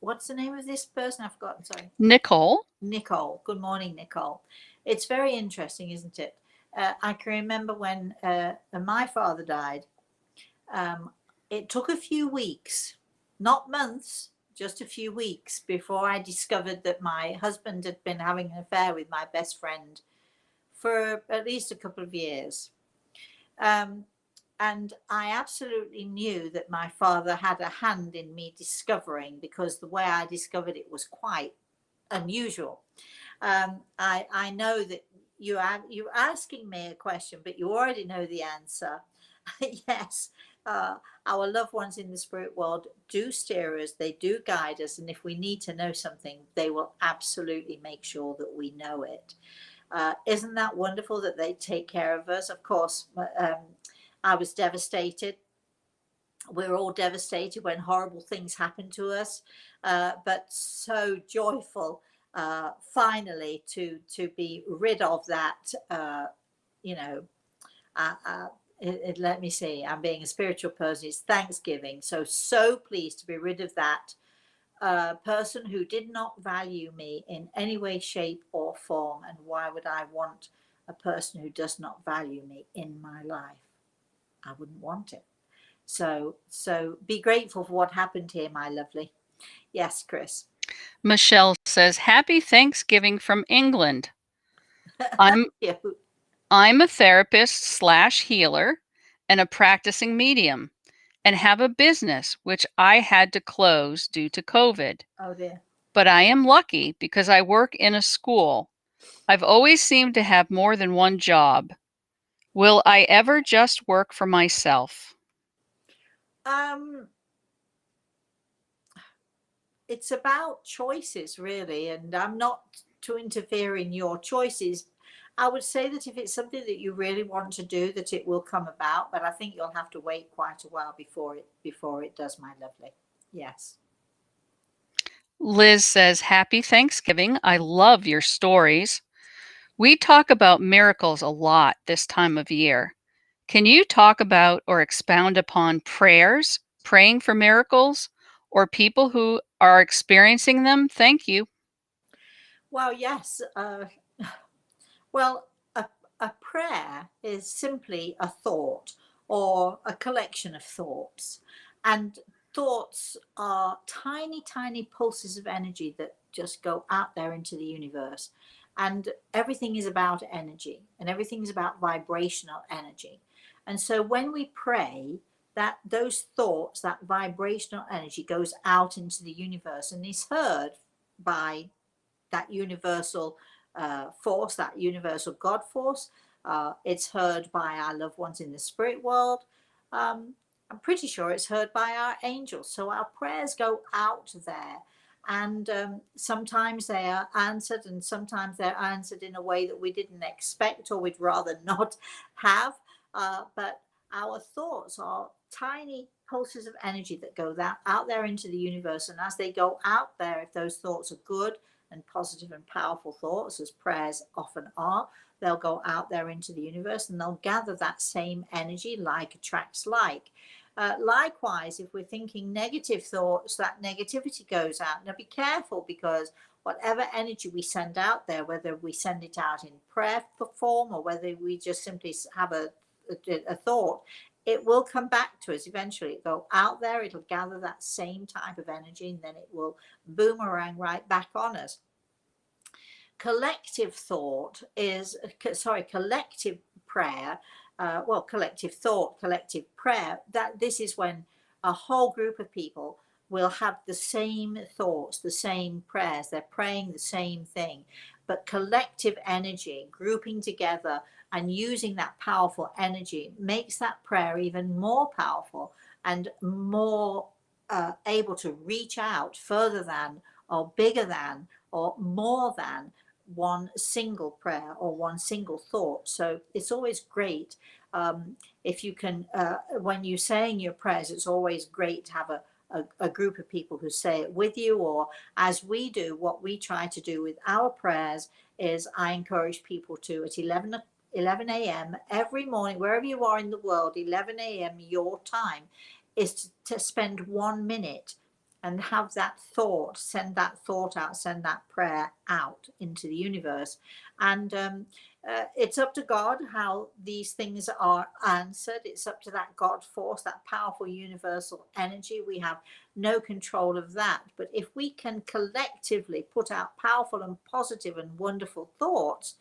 What's the name of this person? I've forgotten. Sorry. Nicole? Nicole. Good morning, Nicole. It's very interesting, isn't it? I can remember when my father died. It took a few weeks, not months, just a few weeks before I discovered that my husband had been having an affair with my best friend for at least a couple of years. Um, and I absolutely knew that my father had a hand in me discovering, because the way I discovered it was quite unusual. I know that you're asking me a question, but you already know the answer. Yes, our loved ones in the spirit world do steer us, they do guide us, and if we need to know something, they will absolutely make sure that we know it. Isn't that wonderful that they take care of us? Of course, I was devastated. We're all devastated when horrible things happen to us, but so joyful finally to be rid of that. You know, let me see. I'm being a spiritual person. It's Thanksgiving, so pleased to be rid of that person who did not value me in any way, shape, or form. And why would I want a person who does not value me in my life? I wouldn't want it. So be grateful for what happened here, my lovely. Yes, Chris. Michelle says, Happy Thanksgiving from England. I'm a therapist slash healer and a practicing medium, and have a business which I had to close due to COVID. Oh dear. But I am lucky because I work in a school. I've always seemed to have more than one job. Will I ever just work for myself? It's about choices, really, and I'm not to interfere in your choices. I would say that if it's something that you really want to do, that it will come about, but I think you'll have to wait quite a while before it does, my lovely. Yes. Liz says, Happy Thanksgiving. I love your stories. We talk about miracles a lot this time of year. Can you talk about or expound upon prayers, praying for miracles, or people who are experiencing them? Thank you. Well, yes. Well, a prayer is simply a thought or a collection of thoughts. And thoughts are tiny, tiny pulses of energy that just go out there into the universe. And everything is about energy, and everything is about vibrational energy. And so when we pray, that those thoughts, that vibrational energy goes out into the universe and is heard by that universal force, that universal God force. It's heard by our loved ones in the spirit world. I'm pretty sure it's heard by our angels. So our prayers go out there. And sometimes they are answered, and sometimes they're answered in a way that we didn't expect or we'd rather not have. But our thoughts are tiny pulses of energy that go out there into the universe. And as they go out there, if those thoughts are good and positive and powerful thoughts, as prayers often are, they'll go out there into the universe and they'll gather that same energy. Like attracts like. Likewise, if we're thinking negative thoughts, that negativity goes out. Now be careful, because whatever energy we send out there, whether we send it out in prayer form or whether we just simply have a thought, it will come back to us eventually. It'll go out there, it'll gather that same type of energy, and then it will boomerang right back on us. Collective thought is, collective prayer, collective thought, collective prayer, that this is when a whole group of people will have the same thoughts, the same prayers, they're praying the same thing, but collective energy, grouping together and using that powerful energy makes that prayer even more powerful and more able to reach out further than, or bigger than, or more than one single prayer or one single thought. So it's always great if you can, when you're saying your prayers, it's always great to have a group of people who say it with you, or as we do. What we try to do with our prayers is I encourage people to, at 11 a.m. every morning, wherever you are in the world, 11 a.m. your time, is to spend 1 minute and have that thought, send that thought out, send that prayer out into the universe. And it's up to God how these things are answered. It's up to that God force, that powerful universal energy. We have no control of that. But if we can collectively put out powerful and positive and wonderful thoughts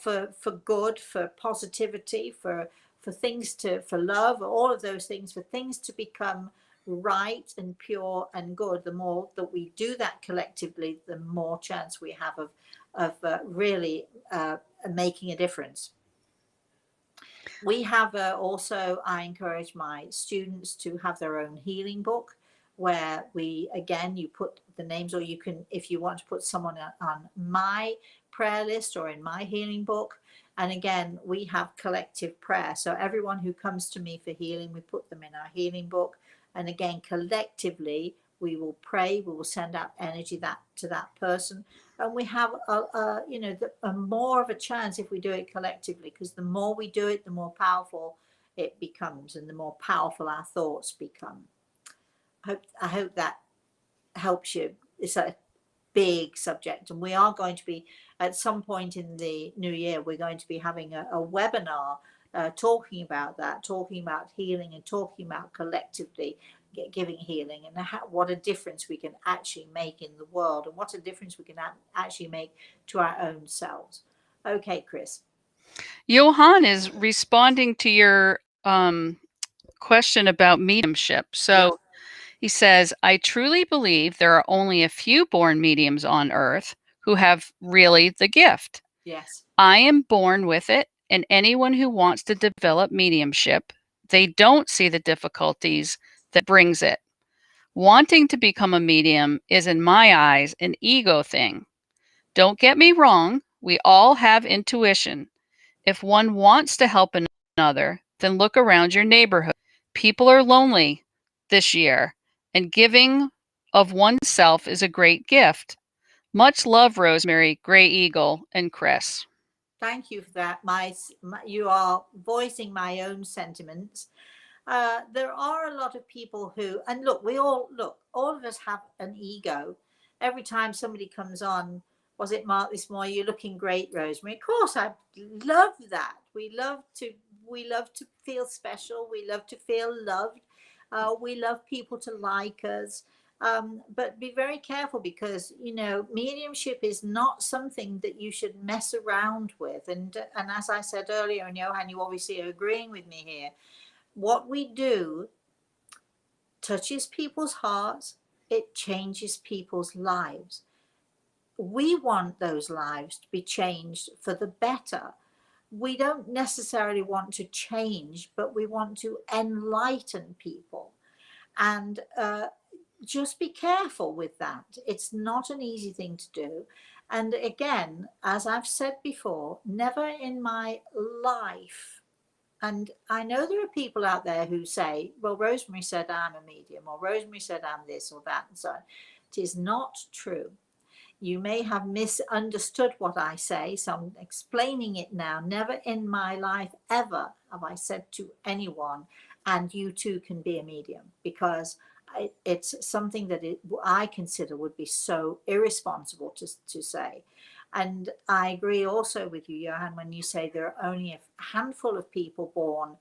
for good, for positivity, for things for love, all of those things, for things to become right and pure and good, the more that we do that collectively, the more chance we have of really making a difference. We have also, I encourage my students to have their own healing book, where you put the names, or you can, if you want to put someone on my prayer list or in my healing book. And again, we have collective prayer. So everyone who comes to me for healing, we put them in our healing book. And again, collectively, we will pray, we will send out energy to that person. And we have a more of a chance if we do it collectively, because the more we do it, the more powerful it becomes, and the more powerful our thoughts become. I hope that helps you. It's a big subject, and we are going to be, at some point in the new year, we're going to be having a webinar talking about that, talking about healing, and talking about collectively giving healing, and what a difference we can actually make in the world, and what a difference we can actually make to our own selves. Okay, Chris. Johan is responding to your question about mediumship. So he says, I truly believe there are only a few born mediums on earth who have really the gift. Yes. I am born with it, and anyone who wants to develop mediumship, they don't see the difficulties that brings it. Wanting to become a medium is, in my eyes, an ego thing. Don't get me wrong, we all have intuition. If one wants to help another, then look around your neighborhood. People are lonely this year, and giving of oneself is a great gift. Much love, Rosemary, Gray Eagle, and Chris. Thank you for that. You are voicing my own sentiments. There are a lot of people who, and look, all of us have an ego. Every time somebody comes on, was it Mark this morning? You're looking great, Rosemary. Of course, I love that. We love to feel special. We love to feel loved. We love people to like us. But be very careful, because mediumship is not something that you should mess around with. And as I said earlier, and Johan, you obviously are agreeing with me here, what we do touches people's hearts. It changes people's lives. We want those lives to be changed for the better. We don't necessarily want to change, but we want to enlighten people. And just be careful with that. It's not an easy thing to do. And again, as I've said before, never in my life, and I know there are people out there who say, well, Rosemary said I'm a medium, or Rosemary said I'm this or that, and so on. It is not true. You may have misunderstood what I say, so I'm explaining it now. Never in my life ever have I said to anyone, and you too can be a medium, because it's something that I consider would be so irresponsible to say. And I agree also with you, Johan, when you say there are only a handful of people born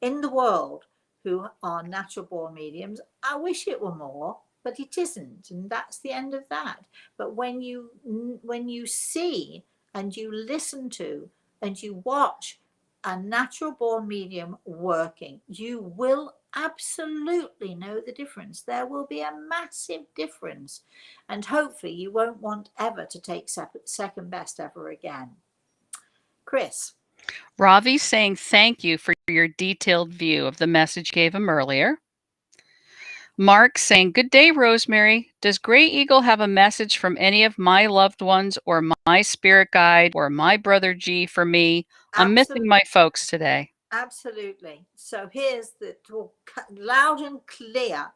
in the world who are natural born mediums. I wish it were more, but it isn't, and that's the end of that. But when you see and you listen to and you watch a natural born medium working, you will absolutely know the difference. There will be a massive difference, and hopefully you won't want ever to take second best ever again. Chris. Ravi saying thank you for your detailed view of the message you gave him earlier. Mark saying, good day, Rosemary. Does Gray Eagle have a message from any of my loved ones, or my spirit guide, or my brother G for me? I'm missing my folks today. Absolutely. So here's the loud and clear,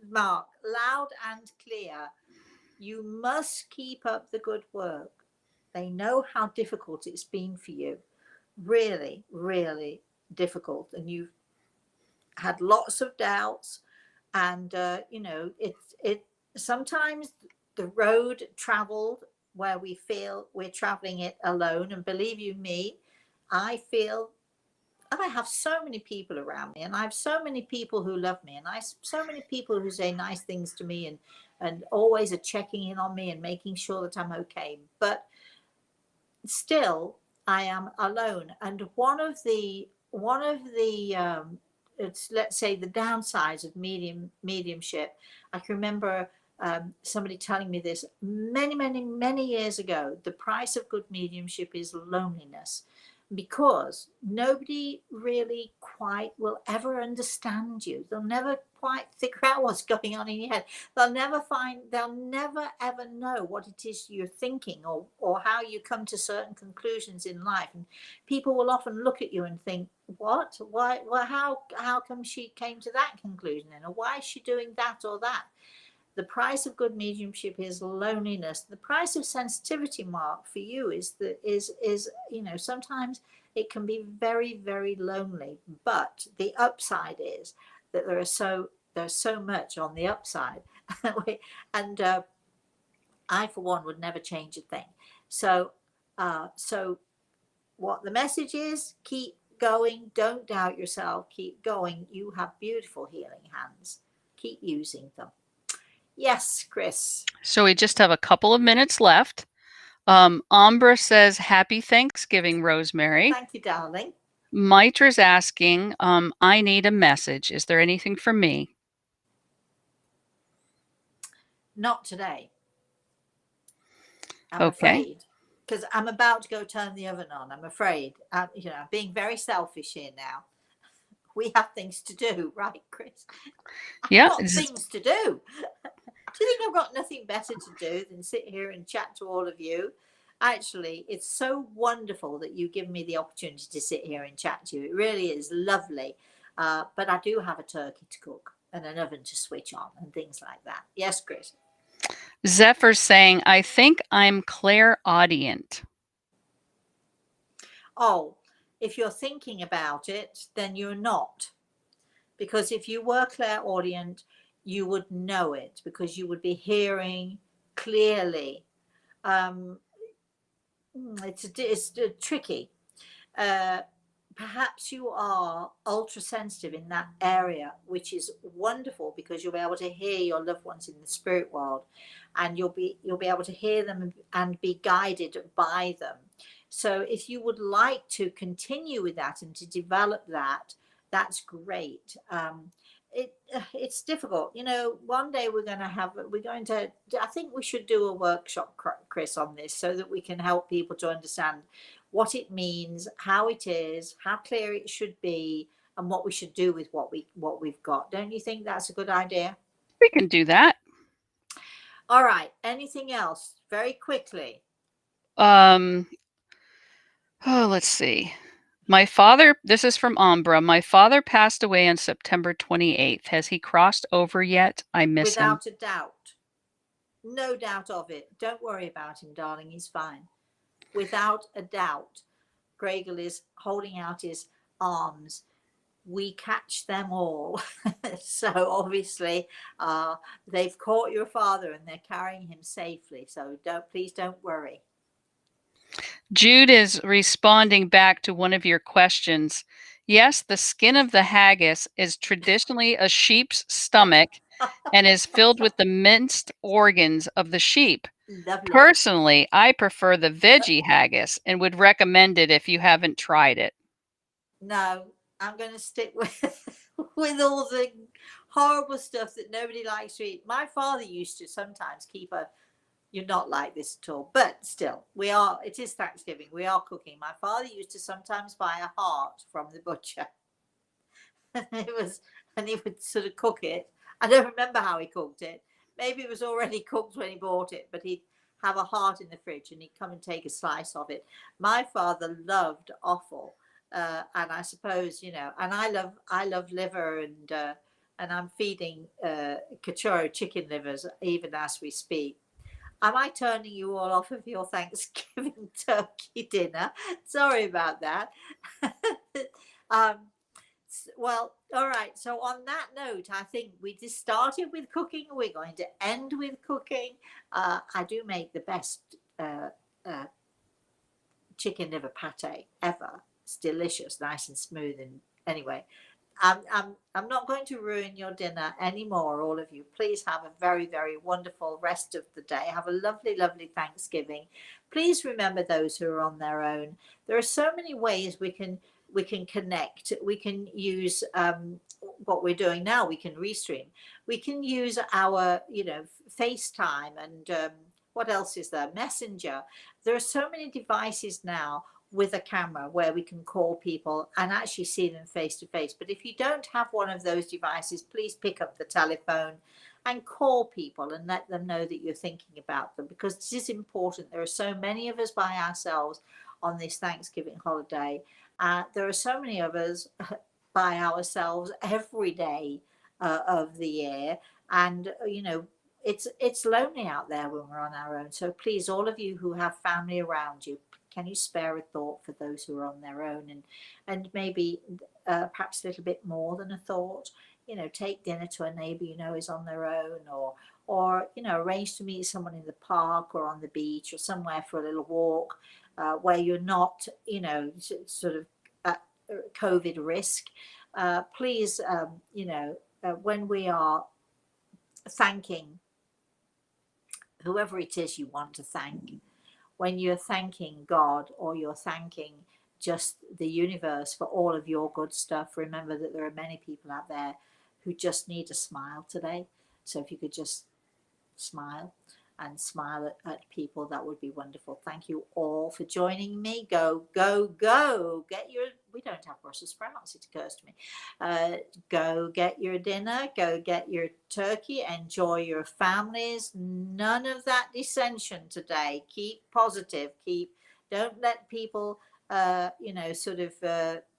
Mark, loud and clear. You must keep up the good work. They know how difficult it's been for you. Really, really difficult. And you've had lots of doubts. And it sometimes the road traveled where we feel we're traveling it alone. And believe you me, I feel I have so many people around me, and I have so many people who love me, and so many people who say nice things to me, and always are checking in on me and making sure that I'm okay. But still, I am alone. And one of the it's, let's say, the downsides of mediumship. I can remember somebody telling me this many, many, many years ago. The price of good mediumship is loneliness, because nobody really quite will ever understand you. They'll never quite figure out what's going on in your head. They'll never ever know what it is you're thinking, or how you come to certain conclusions in life. And people will often look at you and think, what? Why? Well, how come she came to that conclusion then? Or why is she doing that or that? The price of good mediumship is loneliness. The price of sensitivity, Mark, for you is sometimes it can be very, very lonely. But the upside is that there's so much on the upside, and I, for one, would never change a thing. So, so what the message is: keep going. Don't doubt yourself. Keep going. You have beautiful healing hands. Keep using them. Yes, Chris. So we just have a couple of minutes left. Ambra says, Happy Thanksgiving, Rosemary. Thank you, darling. Mitra's asking, I need a message. Is there anything for me? Not today. I'm Okay. afraid, because I'm about to go turn the oven on. I'm afraid. I'm being very selfish here now. We have things to do, right, Chris? Yeah. I've got things to do. Do you think I've got nothing better to do than sit here and chat to all of you? Actually, it's so wonderful that you give me the opportunity to sit here and chat to you. It really is lovely. But I do have a turkey to cook and an oven to switch on and things like that. Yes, Chris? Zephyr's saying, I think I'm clairaudient. Oh, if you're thinking about it, then you're not. Because if you were clairaudient, you would know it, because you would be hearing clearly. It's tricky. Perhaps you are ultra sensitive in that area, which is wonderful, because you'll be able to hear your loved ones in the spirit world, and you'll be able to hear them and be guided by them. So if you would like to continue with that and to develop that, that's great. It's difficult. One day we're going to, I think we should do a workshop, Chris, on this, so that we can help people to understand what it means, how it is, how clear it should be, and what we should do with what we've got. Don't you think that's a good idea? We can do that. All right. Anything else? Very quickly. Let's see. My father, this is from Ambra. My father passed away on September 28th. Has he crossed over yet? I miss him. Without a doubt. No doubt of it. Don't worry about him, darling. He's fine. Without a doubt. Gregor is holding out his arms. We catch them all. So obviously they've caught your father and they're carrying him safely. So please don't worry. Jude is responding back to one of your questions. Yes, the skin of the haggis is traditionally a sheep's stomach and is filled with the minced organs of the sheep. Lovely. Personally, I prefer the veggie haggis and would recommend it if you haven't tried it. No, I'm going to stick with all the horrible stuff that nobody likes to eat. My father used to sometimes keep you're not like this at all, but still, it is Thanksgiving. We are cooking. My father used to sometimes buy a heart from the butcher. And he would sort of cook it. I don't remember how he cooked it. Maybe it was already cooked when he bought it, but he'd have a heart in the fridge and he'd come and take a slice of it. My father loved offal. And I suppose, and I love liver, and I'm feeding Cachorro chicken livers even as we speak. Am I turning you all off of your Thanksgiving turkey dinner? Sorry about that. Well, all right. So on that note, I think we just started with cooking. We're going to end with cooking. I do make the best uh, chicken liver pate ever. It's delicious, nice and smooth. And anyway, I'm not going to ruin your dinner anymore, all of you. Please have a very, very wonderful rest of the day. Have a lovely, lovely Thanksgiving. Please remember those who are on their own. There are so many ways we can connect. We can use what we're doing now. We can restream. We can use our, FaceTime and what else is there? Messenger. There are so many devices now with a camera where we can call people and actually see them face to face. But if you don't have one of those devices, please pick up the telephone and call people and let them know that you're thinking about them, because this is important. There are so many of us by ourselves on this Thanksgiving holiday. There are so many of us by ourselves every day of the year. And, it's lonely out there when we're on our own. So please, all of you who have family around you, can you spare a thought for those who are on their own, and maybe perhaps a little bit more than a thought? Take dinner to a neighbor is on their own, or arrange to meet someone in the park or on the beach or somewhere for a little walk where you're not sort of at COVID risk. Please, when we are thanking whoever it is you want to thank, when you're thanking God or you're thanking just the universe for all of your good stuff, remember that there are many people out there who just need a smile today. So if you could just smile and smile at people, that would be wonderful. Thank you all for joining me. Go, go, go. We don't have Brussels sprouts, it occurs to me. Go get your dinner, go get your turkey, enjoy your families. None of that dissension today. Keep positive, don't let people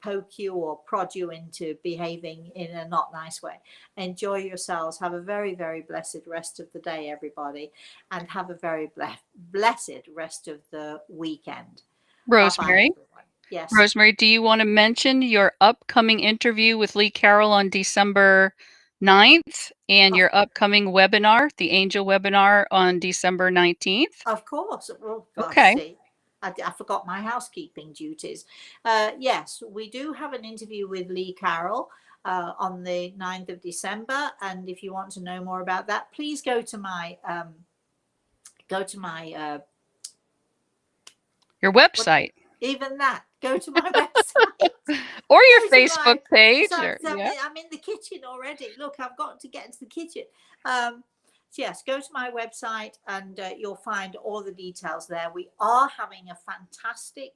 poke you or prod you into behaving in a not nice way. Enjoy yourselves. Have a very, very blessed rest of the day, everybody, and have a very blessed rest of the weekend. Bye-bye, Rosemary, everyone. Yes. Rosemary, do you want to mention your upcoming interview with Lee Carroll on December 9th and your upcoming webinar, the Angel webinar on December 19th? Of course. Oh, gosh, Okay. see, I forgot my housekeeping duties. Yes, we do have an interview with Lee Carroll on the 9th of December. And if you want to know more about that, please go to my Your website. even that. Go to my website. Or your Go to Facebook page. Yeah. I'm in the kitchen already. Look, I've got to get into the kitchen. Yes, go to my website and you'll find all the details there. We are having a fantastic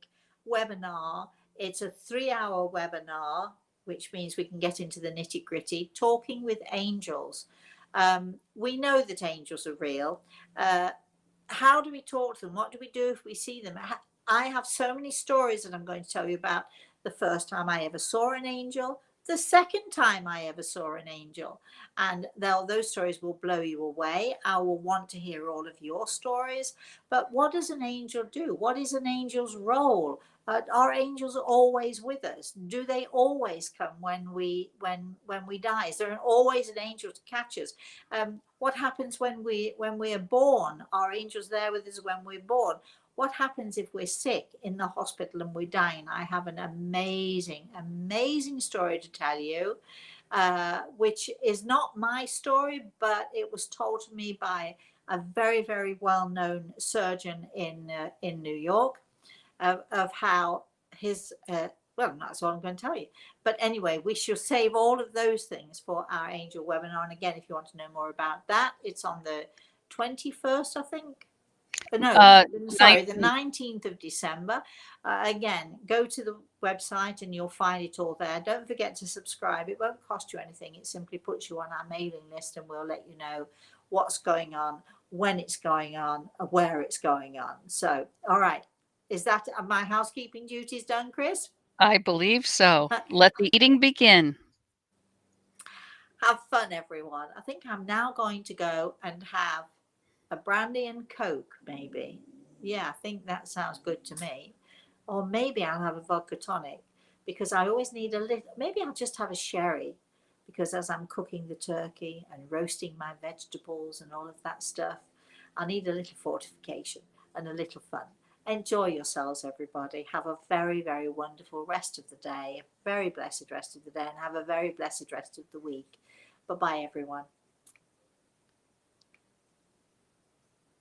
webinar. It's a 3-hour webinar, which means we can get into the nitty gritty, talking with angels. We know that angels are real. How do we talk to them? What do we do if we see them? I have so many stories that I'm going to tell you about the first time I ever saw an angel, the second time I ever saw an angel. And those stories will blow you away. I will want to hear all of your stories. But what does an angel do? What is an angel's role? Are angels always with us? Do they always come when we die? Is there always an angel to catch us? What happens when we are born? Are angels there with us when we're born? What happens if we're sick in the hospital and we're dying? I have an amazing, amazing story to tell you, which is not my story, but it was told to me by a very, very well-known surgeon in New York, of how his, well, that's what I'm going to tell you. But anyway, we shall save all of those things for our angel webinar. And again, if you want to know more about that, it's on the 21st, I think. No, sorry, the 19th of December. Again, go to the website and you'll find it all there. Don't forget to subscribe. It won't cost you anything. It simply puts you on our mailing list and we'll let you know what's going on, when it's going on, where it's going on. So, all right. Is that my housekeeping duties done, Chris? I believe so. Let the eating begin. Have fun, everyone. I think I'm now going to go and have a brandy and Coke, maybe. Yeah, I think that sounds good to me. Or maybe I'll have a vodka tonic. because I always need a little, maybe I'll just have a sherry, because as I'm cooking the turkey and roasting my vegetables and all of that stuff, I need a little fortification and a little fun. Enjoy yourselves, everybody. Have a very, very wonderful rest of the day, a very blessed rest of the day, and have a very blessed rest of the week. Bye bye, everyone.